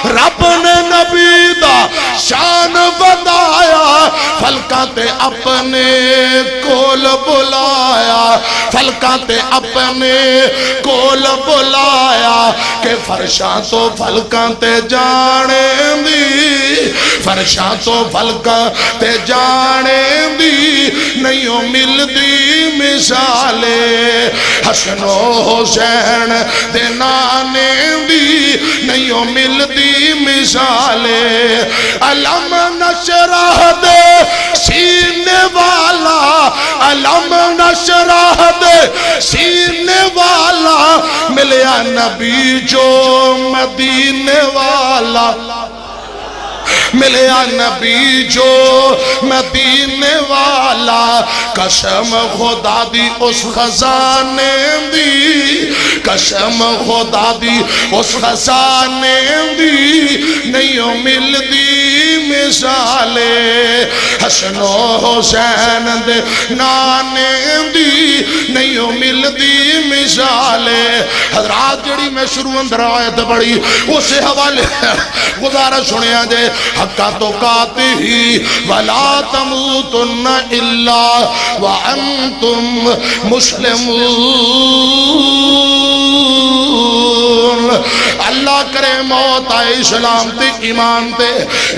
[SPEAKER 3] رب نے نبی دا شان بدایا, فلکاں تے اپنے کول بلایا, فلکاں تے اپنے کول بلایا کہ فرشاں تو فلکاں تے جانے دی, فرشاں تو فلکاں تے جانے دی نہیں ملدی مثال. حسن و حسین دے نانے دی نہیں ملدی مثال. علم نشرح دے سینے والا, علم نشرح دے سینے والا, ملیا نبی جو مدینے والا, ملیا نبی جو مدینے والا. قسم خدا دی اس خزانے دی, قسم خدا دی اس خزانے دی نہیں ملدی مثال. حسن و حسین دے نانے دی نہیں ملدی مثال. حضرات جڑی میں شروع اندر آیت بڑی اسے حوالے گزارا سنیا جائے. حقا تو کاتے ہی ولا تموتن الا وانتم مسلمون. اللہ کرے موت آئے اسلام تے ایمان تے.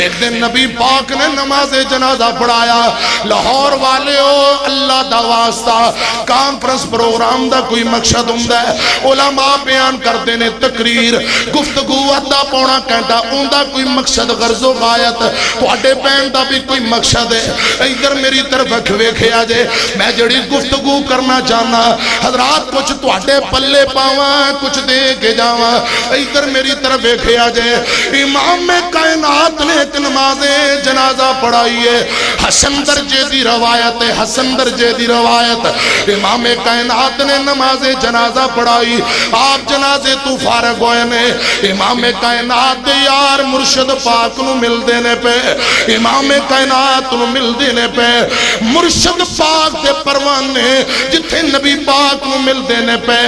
[SPEAKER 3] ایک دن نبی پاک نے نماز جنازہ پڑھایا. لاہور والے ہو اللہ دا واسطہ کانفرنس پروگرام دا کوئی مقصد ہوندہ ہے, علماء بیان کردے نے تقریر گفتگو آدھا پونا گھنٹہ اوندا کوئی مقصد غرض و غایت تواڈے پین دا بھی کوئی مقصد ہے. ادھر میری طرف ویکھے آ جے میں جڑی گفتگو کرنا چاہنا حضرات کچھ تواڈے پلے پاواں کچھ دے کے جاواں. ادھر میری طرف ویکھے آ جے امام کائنات نے ایک نماز جنازہ پڑھائی ہے. حسن درجے دی روایت ہے, حسن درجے دی روایت. امام کائنات نے نماز جنازہ پڑھائی. آپ جنازے تو فارغ ہوئے نے, امام کائنات یار مرشد پاک نو مل دینے پہ, امام کائنات نو مل دینے پہ مرشد پاک دے پروانے جتھے نبی پاک نو مل دینے پہ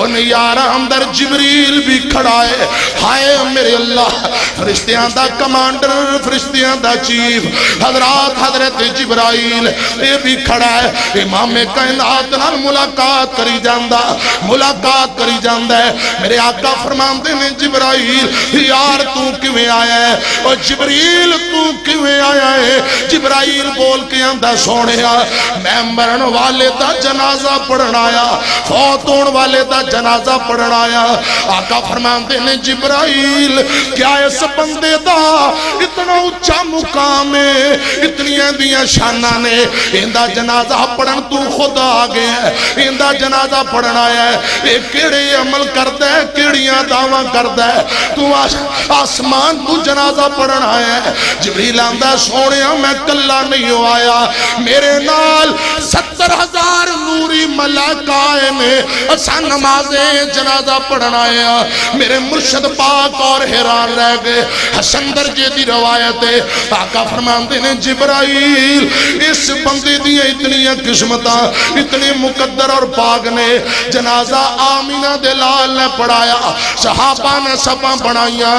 [SPEAKER 3] ان یار اندر جبریل بھی کھڑا ہے. ہائے میرے اللہ, فرشتیاں دا کمانڈر, فرشتیاں دا چیف حضرات حضرت جبرائیل یہ بھی کھڑا ہے. امام کائنات نال ملاقات کری جاندہ, ملاقات کری جاندہ ہے. میرے آقا فرماندے نے جبرائیل یار تو کیویں آیا ہے, اور جبریل تو کیویں آیا ہے. جبرائیل بول کے آندہ سونیا میں مرن والے دا جنازہ پڑھن آیا, فوت ہون والے دا جنازہ پڑھن آیا. آقا فرماندے نے جبرائیل کیا اس بندے دا اتنا اچھا مقام ہے, اتنی دیاں شانہ نے, اندہ جنازہ پڑھن تو خدا آگے ہے, اندہ جنازہ پڑھن آیا ہے. ایک کیڑے عمل کردہ ہے, کیڑیاں دعویٰ کردہ ہے, تو آسمان تو جنازہ پڑھن آیا ہے. جبریل آندہ سونیا میں کلا نہیں ہو آیا, میرے نال 70,000 نوری ملائکہ آئے نے, اسا نماز جنازہ پڑھن آیا. میرے مرشد پاک اور حیران رہ گئے. حسن درجے دی روایت ہے. آقا فرماندے نے جبرائیل اس بندے دی اتنی قسمتاں اتنے مقدر اور پاک نے. جنازہ آمینہ دلال نے پڑھایا, صحابہ نے سباں بڑھائیاں.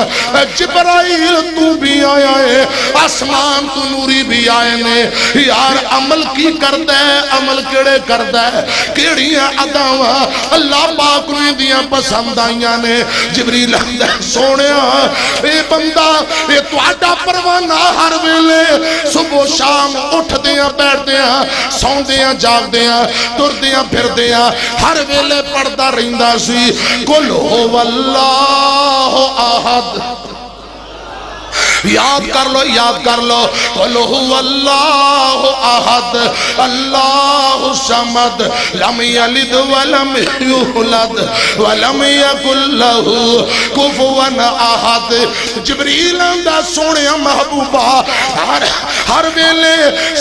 [SPEAKER 3] جبرائیل تو بھی آیا ہے, آسمان تو نوری بھی آئے نے یار عمل کی کردہ ہے عمل کیڑے کردہ ہے کیڑیاں عداواں اللہ پاک نے دیاں پسند آئیاں نے جبریل سونے اے بندہ اے تواڈا پروانہ ہر ویلے صبح شام اٹھ دیاں بیٹھ دیاں سون دیاں جاگ دیاں تر دیاں پھر دیاں ہر ویلے پڑھدا رہندا سی قل هو اللہ احد یاد کر لو قل هو اللہ احد اللہ الصمد لم یلد ولم یولد ولم یکن لہ کفوا احد جبریل دا سونے محبوبہ ہر ویلے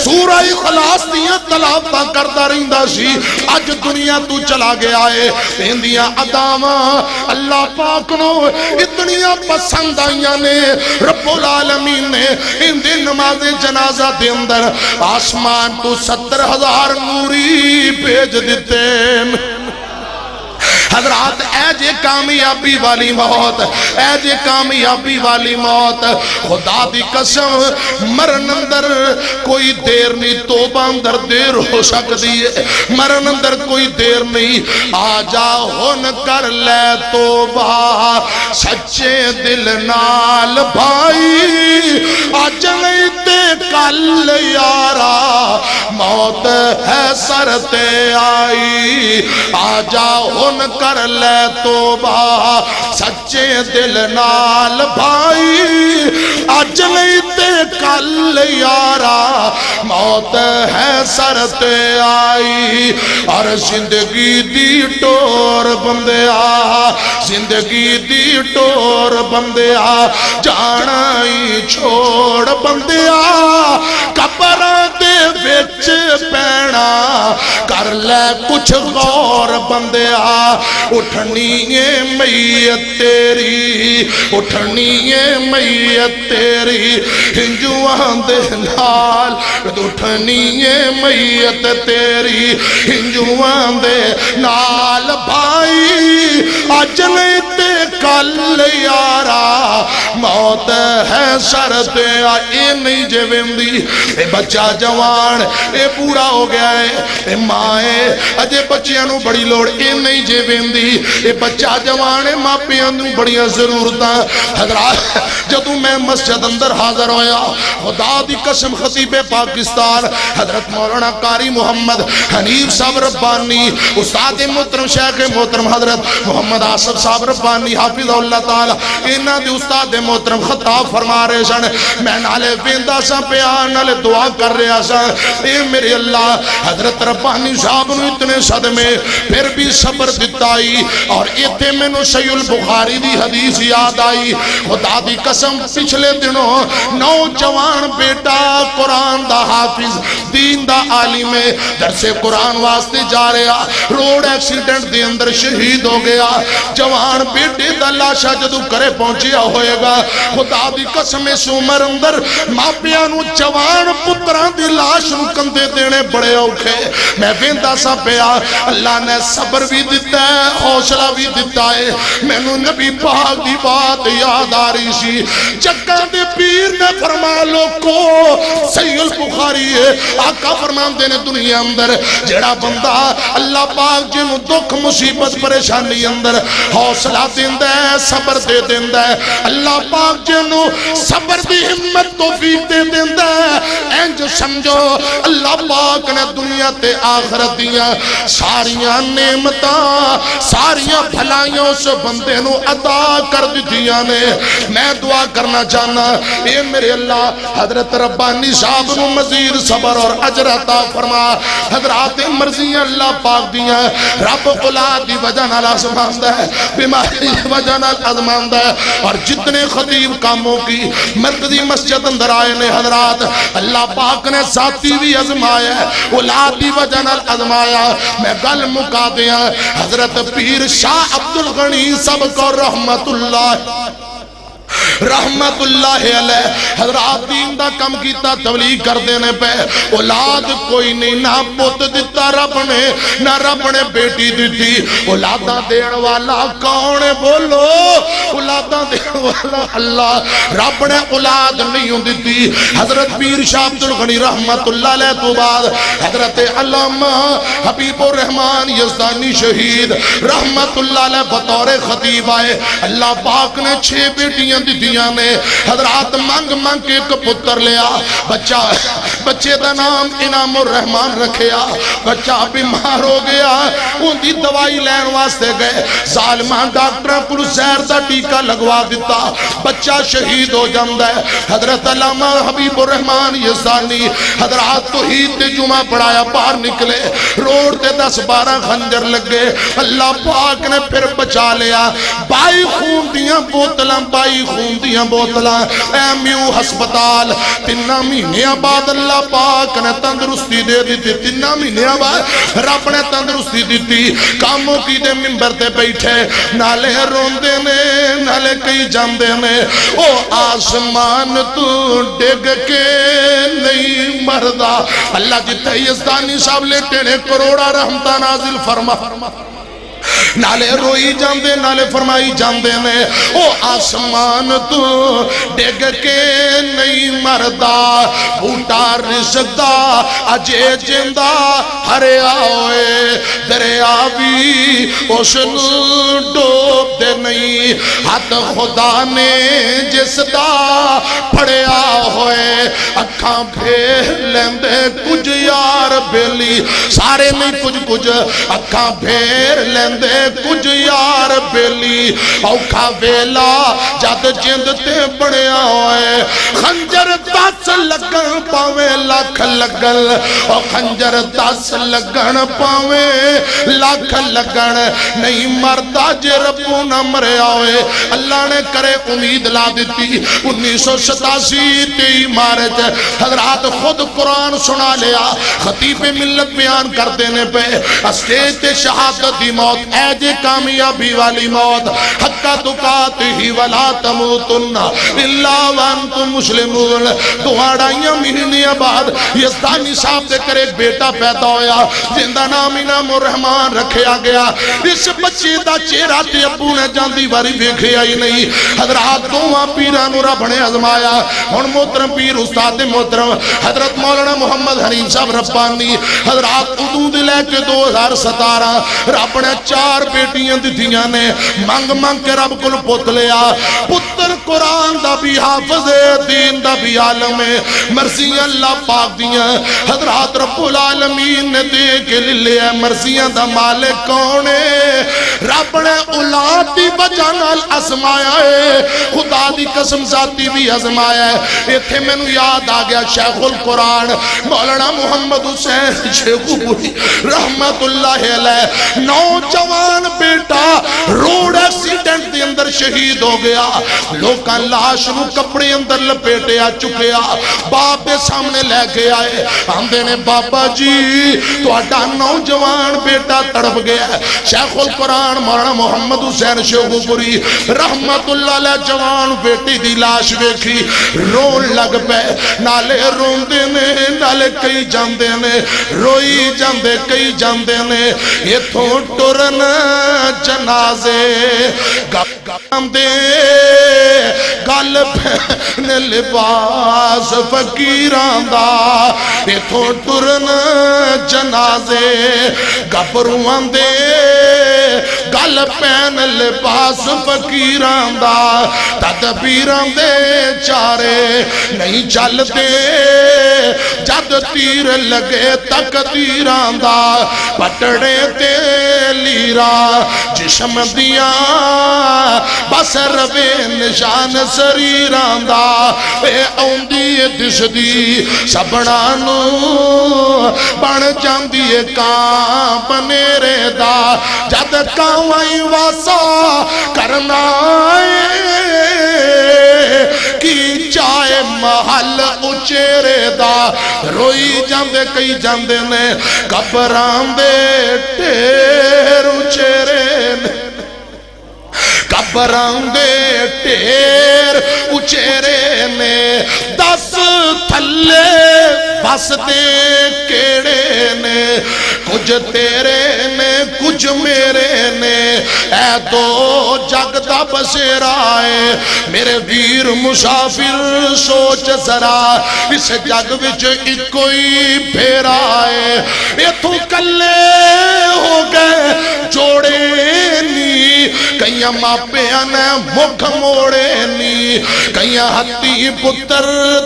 [SPEAKER 3] سورہ اخلاص دیاں تلاوتاں کردا رہندا سی اج دنیا تو چلا گیا ہے اندیاں عداواں اللہ پاک نو اتنیاں پسند آئیاں نے رب العالمین نے اندے نماز جنازہ دے اندر آسمان تو 70,000 نوری بھیج دیتے حضرات اے جے کامیابی والی موت اے جے کامیابی والی موت خدا دی قسم مرن اندر کوئی دیر نہیں توبہ اندر دیر ہو سکتی ہے مرن اندر کوئی دیر نہیں آجا ہون کر لے توبہ سچے دل نال بھائی آج لیتے کل یارا موت ہے سر تے آئی آجا ہون کر لے توبہ سچے دل نال بھائی اج لیتے کل یارا موت ہے سر تے آئی اور زندگی دی ٹور بندیا زندگی دی ٹور بندیا جانائی چھوڑ بندیا قبراں دے وچ پینا کر لے کچھ غور بندیا اٹھنی ہے میت تیری اٹھنی ہے میت تیری ہنجوان دے نال اٹھنی ہے میت تیری ہنجوان دے نال بھائی اج لیتے کل یارا موت ہے سر تے اے نہیں جے ویندی اے بچہ جوان اے پورا ہو گیا ہے اے مائے اجے بچیاں نو بڑی لوڑ اے نہیں جے ویندی اے بچہ جوان ہے ماں پیاں نو بڑیاں ضرورتاں حضرات جدوں میں مسجد اندر حاضر ہویا خدا دی قسم خطیب پاکستان حضرت مولانا قاری محمد حنیف صاحب ربانی استاد محترم شیخ محترم حضرت محمد آصف صاحب ربانی حافظ اللہ تعالی انہاں دے استاد محترم خطاب فرما رہے سن میں نالے ویندا سا پیا نالے دعا کر رہا سا اے میرے اللہ حضرت ربانی صاحب نو اتنے صدمے پھر بھی صبر دتائی اور ایتھے مینوں صحیح البخاری دی حدیث یاد آئی خدا دی قسم پچھلے دنوں نوجوان بیٹا قرآن دا حافظ دین دا عالم درس قرآن واسطے جا رہا روڈ ایکسیڈنٹ دے اندر شہید ہو گیا جوان بیٹے دا لاشا جدو کرے پہنچیا ہوئے گا خدا دی قسم اس عمر اندر ماپیاں نو جوان پتران دی لاش نو کندے دینے بڑے اوکھے میں ویندا سا پیا اللہ نے صبر بھی دیتا ہے حوصلہ بھی دیتا ہے میں نو نبی پاک دی بات یاد آ رہی سی چکا دے پیر نے فرما لو کو صحیح البخاری ہے آقا فرمان دینے دنیا اندر جڑا بندہ اللہ پاک جنو دکھ مصیبت پریشانی اندر حوصلہ دیندہ ہے صبر دے دیندہ ہے اللہ پاک جنو صبر دی ہمت توفیق دے دیندہ ہے اینج سمجھو اللہ پاک نے دنیا تے آخرت دیا ساریاں نعمتاں ساریاں بھلائیوں سے بندے نو عطا کر دیا نے میں دعا کرنا چاہنا اے میرے اللہ حضرت ربانی صاحب نو مزید صبر اور اجر عطا فرما حضرات مرضی اللہ پاک دیا رب اولاد دی وجہ نال آزماندہ ہے بیماری دی وجہ نال آزماندہ ہے اور جتنے خطیب کاموں کی مرکزی مسجد اندر آئے نے حضرات اللہ پاک نے ذاتی بھی آزمایا ہے اولاد دی وجہ نال آزمایا میں گل مکا دیا حضرت پیر شاہ عبدالغنی سب کو رحمت اللہ علیہ حضرات دین دا کم کیتا تبلیغ کر دینے پہ اولاد کوئی نہیں نہ پوت دیتا رب نے نہ رب نے بیٹی دیتی اولادہ دین والا کون بولو اولادہ دین والا اللہ رب نے اولاد نہیں ہوں دیتی حضرت پیر شاہ عبد الغنی رحمت اللہ علیہ تو بعد حضرت علامہ حبیب الرحمن یزدانی شہید رحمت اللہ علیہ بطور خطیب آئے اللہ پاک نے 6 بیٹیاں دیتیاں نے حضرات مانگ مانگ کے ایک پتر لیا بچے دا نام انعام الرحمن رکھیا بچہ بیمار ہو گیا ان دی دوائی لین واسطے گئے ظالمان ڈاکٹر کو زہر دا ٹیکہ لگوا دیتا بچہ شہید ہو جاندہ ہے حضرت علامہ حبیب الرحمن یزدانی حضرات توحید تے جمعہ پڑھایا باہر نکلے روڈ تے 10-12 خنجر لگے اللہ پاک نے پھر بچا لیا 22 خون دیاں بوتلاں ایمیو ہسپتال 3 مہینیاں بعد اللہ پاک نے تندرستی دے دیتی 3 مہینیاں بعد رب نے تندرستی دیتی کاموں کی دے ممبر تے بیٹھے نالے روندے نے نالے کئی جاندے نے او آسمان تو ڈگ کے نہیں مردہ اللہ جتے یزدانی صاحب لیٹے نے کروڑا رحمتہ نازل فرما نالے روئی جاندے نالے فرمائی جاندے نے او آسمان تو ڈگ کے نہیں مردہ بوٹا رزق دا اجے جندہ ہرے آئے دریا بھی اس نو ڈوب دے نہیں ہاتھ خدا نے جس دا پڑیا ہوئے اکھاں پھیر لیندے کچھ یار بیلی سارے نہیں کچھ اکھاں پھیر لیندے کچھ یار بیلی اوکھا ویلا جد جند تے بڑیا ہوئے خنجر 10 لگن پاوے لاکھ لگن او خنجر 10 لگن پاوے لاکھ لگن نہیں مردہ جے ربو نہ مریا ہوئے اللہ نے کرے امید لا دیتی 1987 23 مارچ حضرات خود قرآن سنا لیا خطیب ملت بیان کر دینے پہ اسٹیج تے شہادت دی موت اے جے کامیابی والی موت حقا تقاتہ ولا تموتن الا وانتم مسلمون دعائیاں مہینیاں بعد یزدانی صاحب دے کر ایک بیٹا پیدا ہویا جندہ نام انعام الرحمن رکھیا گیا اس بچے دا چہرہ تے ابو نے جاندی واری ویکھیا ہی نہیں حضرات دوہاں پیرانو رب نے ازمایا ہن محترم پیر استاد محترم حضرت مولانا محمد حنین صاحب ربانی حضرات ادوں دے لے کے 2017 رب نے 4 بیٹیاں دیتیاں نے مانگ کے رب کل پت لیا پتر قرآن دا بھی حافظ دین دا بھی عالم ہے مرضی اللہ پاک دیاں حضرات رب العالمین نے دے کے لیا مرضیاں دا مالک کون ہے رب نے اولاد دی وجہ نال ازمایا ہے خدا دی قسم ذاتی بھی ازمایا ہے ایتھے میں نو یاد آ گیا شیخ القرآن مولانا محمد حسین شیخو پوری رحمت اللہ علیہ نوجوان بیٹا روڈ ایکسیڈنٹ دے اندر شہید ہو گیا لوکاں لاش نو کپڑے اندر لپیٹے آ چکے باپ دے سامنے لے کے آئے آندے نے بابا جی تو اڈا نوجوان بیٹا تڑپ گیا شیخ القرآن مولانا محمد حسین شیخو پوری رحمت اللہ علیہ جوان بیٹی دی لاش ویکھی رون لگ پہ نالے رون دے نے نالے کئی جاندے نے روئی جاندے کئی جاندے نے یہ تھو ٹرن جنازے گام دے گل پہن لباس فقیران دا یہ تھو ٹرن جنازے گبروان دے گل پہن لباس فقیران دا تدبیران دے چارے نہیں چلتے جد تیر لگے تقدیران دا پٹڑے تے لیرا جشم دیا بس روے نشان سریران دا اے اوندی دس دی سبڑانو بن جاندی کام بنیرے دا جد کاوائی واسا کرنا کی چائے محل اچھرے دا روئی جاندے کئی جاندے نے قبران دے ٹیر اچھرے نے قبران دے ٹیر اچھرے نے 10 ہستے کیڑے نے کچھ تیرے نے کچھ میرے نے اے تو جگ دا بسیرا ہے میرے ویر مسافر سوچ ذرا اس جگ وچ اکوئی پھیرا ہے یہ تو کلے ہو گئے جوڑے نی کئیاں ماپیاں نے مکھ موڑے نی کئیاں ہتی پتر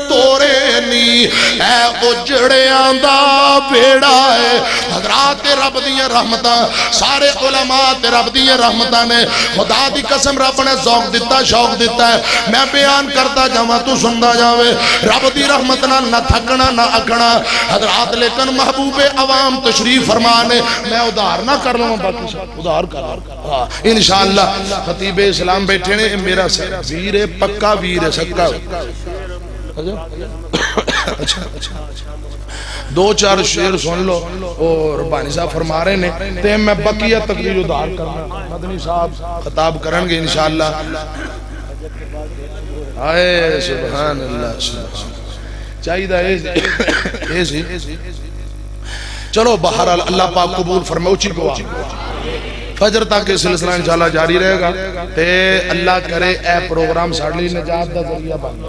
[SPEAKER 3] توڑے نی اے اجڑیاں دا بیڑا ہے حضرات رب دیاں رحمتاں سارے علماء تے رب دیاں رحمتاں نے خدا دی قسم رب نے ذوق دیتا شوق دیتا ہے میں بیان کرتا جاواں تو سندا جاوے رب دی رحمت نہ تھکنا نہ اکھنا حضرات لیکن محبوب عوام تشریف فرمانے میں ادھار نہ کر لوں باقی سب ادھار کر لوں انشاءاللہ خطیب اسلام بیٹھے نے میرا ویر ہے پکا ویر ہے سکا اچھا دو چار شعر سن لو اور بانی صاحب فرما رہے نے تے میں بقیہ تقریر ادھار کرنا مدنی صاحب خطاب کرنگے انشاءاللہ آئے سبحان اللہ سبحان چاہیے دا ایسی چلو بہرحال اللہ پاک قبول فرمائے اچھی کو فجر تک سلسلہ انشاءاللہ جاری رہے گا تے اللہ کرے اے پروگرام ساڑلی نجات دا ذریعہ بن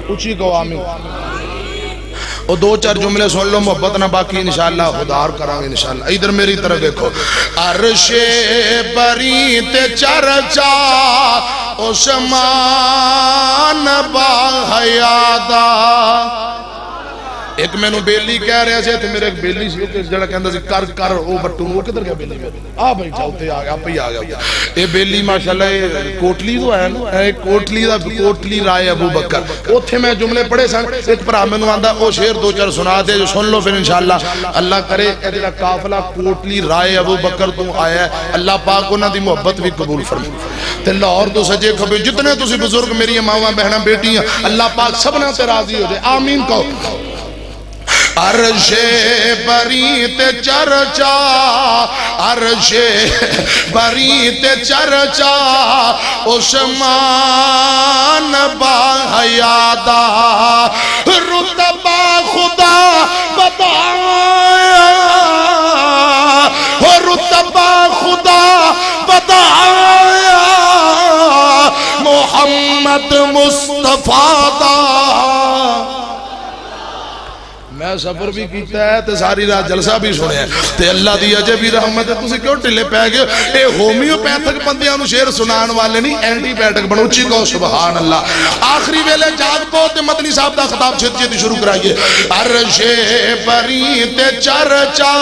[SPEAKER 3] اچھی کو آمین اور دو چار جملے سن لو محبت نہ باقی انشاءاللہ خدار کرانگے انشاءاللہ ادھر میری طرف دیکھو عرش بری تے چرچا عثمان با حیادا ایک میں نو بیلی کہہ رہے سے تھے میرے ایک بیلی سی جڑا کہندہ سی کر کر او بٹو وہ کدھر گیا بیلی میں بھائی چاہتے آگیا آپ ہی آگیا اے بیلی ماشاءاللہ کوٹلی تو ہے نا کوٹلی رائے ابو بکر او تھے میں جملے پڑھے سن ایک پر آمین واندہ او شیر دو چار سنا دے جو سن لو پھر انشاءاللہ اللہ کرے ایدھا قافلہ کوٹلی رائے ابو بکر تو آیا ہے اللہ پاک انہاں دی محبت بھی قبول فرمائے تے لاہور تو سجے کھبے جتنے تسی بزرگ میری ماواں بہناں بیٹیاں اللہ پاک سب نے سے راضی ہو جائے آمین کہو عرش بری تے چرچا عرش بری تے چرچا عثمان با حیادا رتبہ خدا بتایا رتبہ خدا بتایا محمد مصطفیٰ دا میں سفر بھی کیتا ہے تے ساری رات جلسہ بھی سنے ہیں تے اللہ دی عجبی رحمت ہے تسی کیوں ٹلے پہ گئے اے ہومیوپیتھک بندیاں نو شیر سنان والے نہیں اینٹی پیٹک بنوچی کو سبحان اللہ آخری ویلے جاگ پو تے مدنی صاحب دا خطاب چھت جیتی شروع کرائیے عرش بری تے چرچا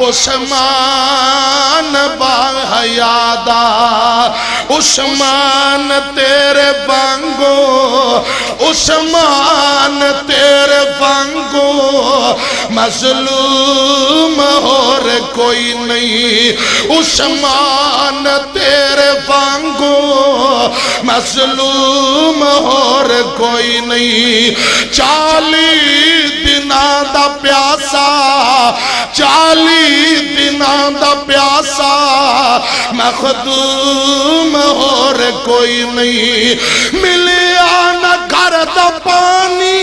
[SPEAKER 3] عثمان با حیادا عثمان تیرے بانگو عثمان تیرے بانگو مظلوم اور کوئی نہیں عثمان تیرے وانگو مظلوم اور کوئی نہیں 40 دناں دا پیاسا 40 دناں دا پیاسا مخدوم اور کوئی نہیں ملیا نہ گھر دا پانی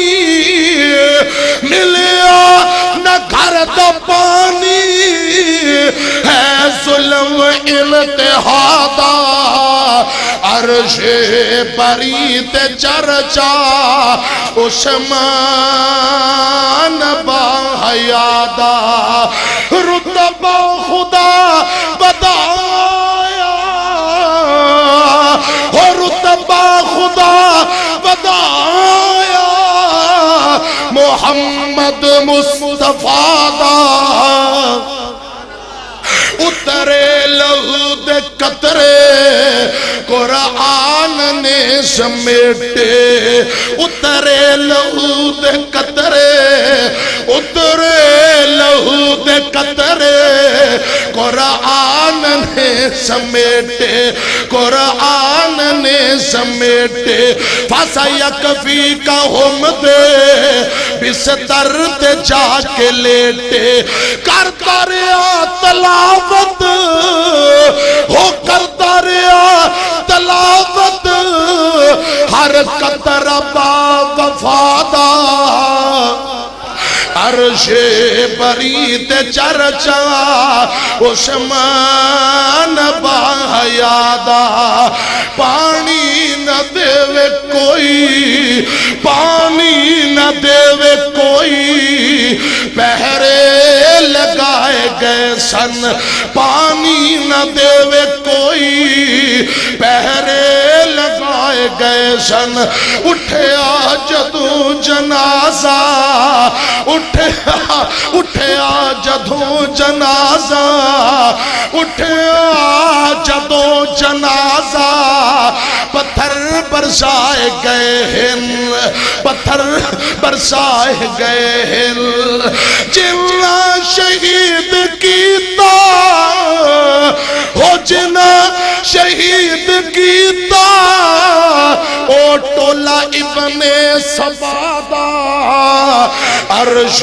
[SPEAKER 3] ملیا نہ گھر دا پانی ہے ظلم التحادا عرش بری تے چرچا عثمان با حیادا رتبہ خدا بتایا رتبہ خدا بتایا محمد مصطفیٰ دا اترے لہو دے قطرے قرآن نے سمیٹے اترے لہو دے قطرے اترے لہو دے قطرے قرآن نے سمیٹے قرآن نے سمیٹے فَسَيَكْفِيكَهُمْ دے بستر تے جا کے لیٹے کرتا رہا تلاوت ہو کرتا رہا تلاوت ہر قطر با وفادا عرش بری تے چرچا عثمان باحیادا پانی نہ دے کوئی پانی نہ دے کوئی پہرے لگائے گئے سن پانی نہ دے کوئی پہرے لگائے گئے سن اٹھیا جدوں جنازہ اٹھیا جدوں جنازہ اٹھیا جدوں جنازہ پتھر برسائے گئے ہیں پتھر برسائے گئے ہیں جنہ شہید کیتا ہو جنہ شہید کیتا او ٹولا ابن سبادا عرش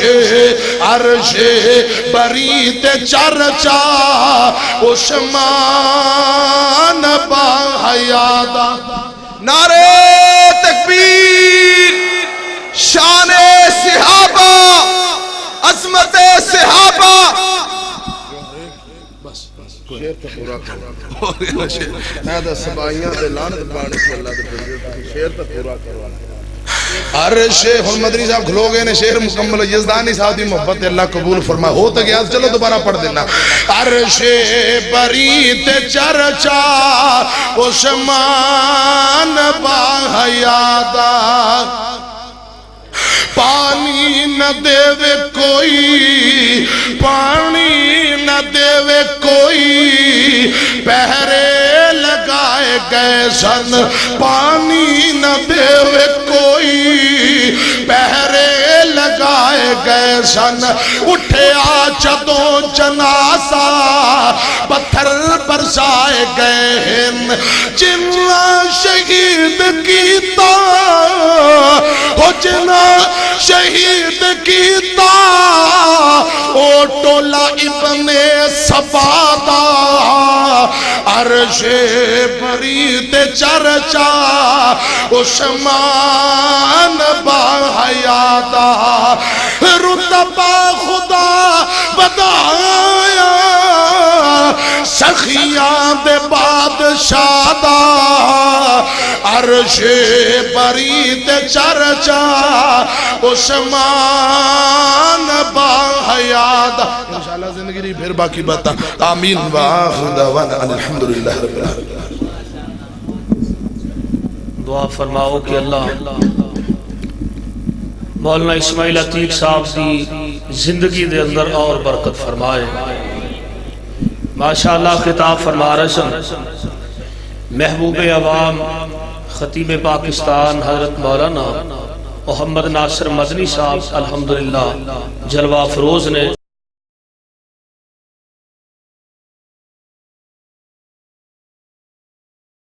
[SPEAKER 3] بری تے چرچا عثمان باحیادا
[SPEAKER 2] نعرے تکبیر شان صحابہ عظمت صحابہ
[SPEAKER 3] شیر تو پورا کرو سبائیاں دے لعنت پانے کو اللہ دے شیر تو پورا کرو عرش ہن مدنی صاحب کھلو گئے نے شیر مکمل یزدانی صاحب دی محبت اللہ قبول فرما ہو تو گیا چلو دوبارہ پڑھ دینا عرش بری تے چرچا عثمان باحیادا پانی نہ دے کوئی پانی نہ دے کوئی پہرے لگائے گئے سن پانی نہ دے کوئی پہرے لگائے گئے سن اٹھیا جدوں جنازہ پتھر برسائے گئے ہیں جنہ شہید کیتا ہو جنہ شہید کیتا او ٹولا ابن سبادا عرش بری تے چرچا عثمان باحیادا رتبہ خدا بدایا سخیاں دے بادشاہ دا عرش بری تے چرچا عثمان باحیادا انشاءاللہ زندگی نہیں پھر باقی باتاں آمین وآخر دعوانا الحمدللہ رب العالمین
[SPEAKER 6] دعا فرماؤ کہ اللہ مولانا اسماعیل عتیق صاحب دی زندگی دے اندر اور برکت فرمائے ماشاءاللہ خطاب فرما رہے سن محبوب عوام خطیب پاکستان حضرت مولانا محمد ناصر مدنی صاحب الحمدللہ جلوہ افروز نے